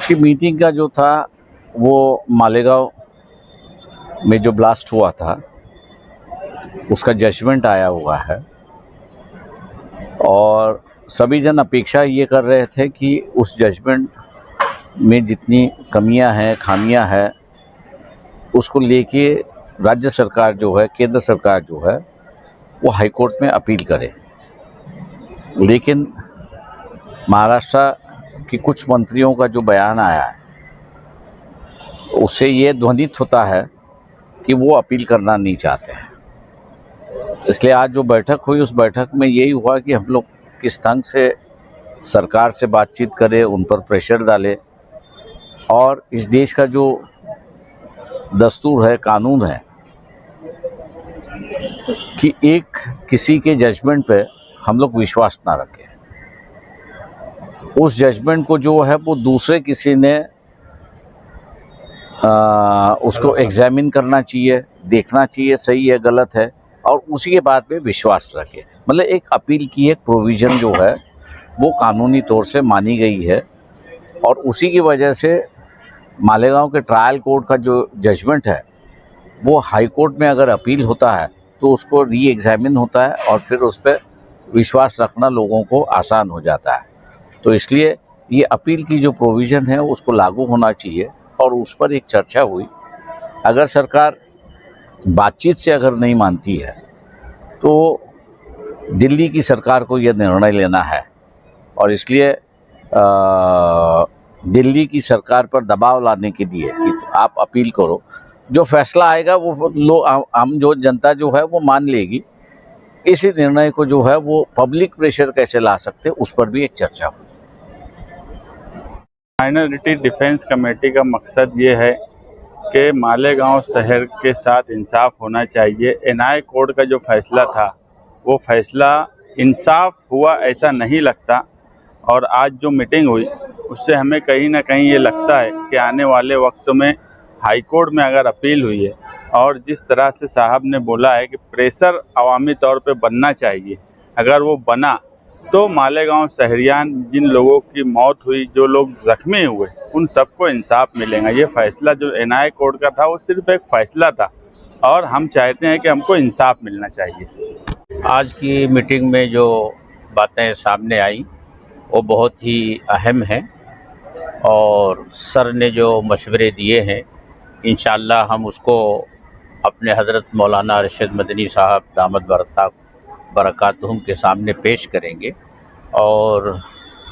की मीटिंग का जो था वो मालेगांव में जो ब्लास्ट हुआ था उसका जजमेंट आया हुआ है और सभी जन अपेक्षा ये कर रहे थे कि उस जजमेंट में जितनी कमियां हैं, खामियां हैं, उसको लेके राज्य सरकार जो है, केंद्र सरकार जो है, वो हाई कोर्ट में अपील करे। लेकिन महाराष्ट्र की कुछ मंत्रियों का जो बयान आया है उससे ये ध्वनित होता है कि वो अपील करना नहीं चाहते हैं। इसलिए आज जो बैठक हुई उस बैठक में यही हुआ कि हम लोग किस ढंग से सरकार से बातचीत करें, उन पर प्रेशर डालें और इस देश का जो दस्तूर है, कानून है कि एक किसी के जजमेंट पे हम लोग विश्वास ना रखें। उस जजमेंट को जो है वो दूसरे किसी ने उसको एग्जामिन करना चाहिए, देखना चाहिए सही है गलत है और उसी के बाद में विश्वास रखे। मतलब एक अपील की एक प्रोविजन जो है वो कानूनी तौर से मानी गई है और उसी की वजह से मालेगांव के ट्रायल कोर्ट का जो जजमेंट है वो हाई कोर्ट में अगर अपील होता है तो उसको री एग्जामिन होता है और फिर उस पर विश्वास रखना लोगों को आसान हो जाता है। तो इसलिए ये अपील की जो प्रोविज़न है उसको लागू होना चाहिए और उस पर एक चर्चा हुई। अगर सरकार बातचीत से अगर नहीं मानती है तो दिल्ली की सरकार को यह निर्णय लेना है और इसलिए दिल्ली की सरकार पर दबाव लाने के लिए कि आप अपील करो। जो फैसला आएगा वो हम जो जनता जो है वो मान लेगी। इसी निर्णय को जो है वो पब्लिक प्रेशर कैसे ला सकते उस पर भी एक चर्चा हुई। माइनॉरिटी डिफेंस कमेटी का मकसद ये है कि मालेगांव शहर के साथ इंसाफ होना चाहिए। एनआई कोर्ट का जो फैसला था वो फैसला इंसाफ हुआ ऐसा नहीं लगता और आज जो मीटिंग हुई उससे हमें कहीं ना कहीं ये लगता है कि आने वाले वक्त में हाई कोर्ट में अगर अपील हुई है और जिस तरह से साहब ने बोला है कि प्रेशर अवामी तौर पे बनना चाहिए, अगर वो बना तो मालेगांव शहरियान जिन लोगों की मौत हुई, जो लोग जख्मी हुए, उन सबको इंसाफ मिलेगा। ये फैसला जो एनआई कोर्ट का था वो सिर्फ एक फैसला था और हम चाहते हैं कि हमको इंसाफ मिलना चाहिए। आज की मीटिंग में जो बातें सामने आई वो बहुत ही अहम है और सर ने जो मशवरे दिए हैं इंशाअल्लाह हम उसको अपने हज़रत मौलाना अरशद मदनी साहब दामद बरकातहुम के सामने पेश करेंगे और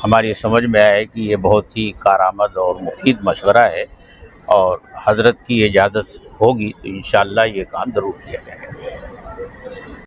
हमारी समझ में आया कि ये बहुत ही कारआमद और मुफीद मशवरा है और हज़रत की इजाज़त होगी तो इंशाअल्लाह ये काम ज़रूर किया जाएगा।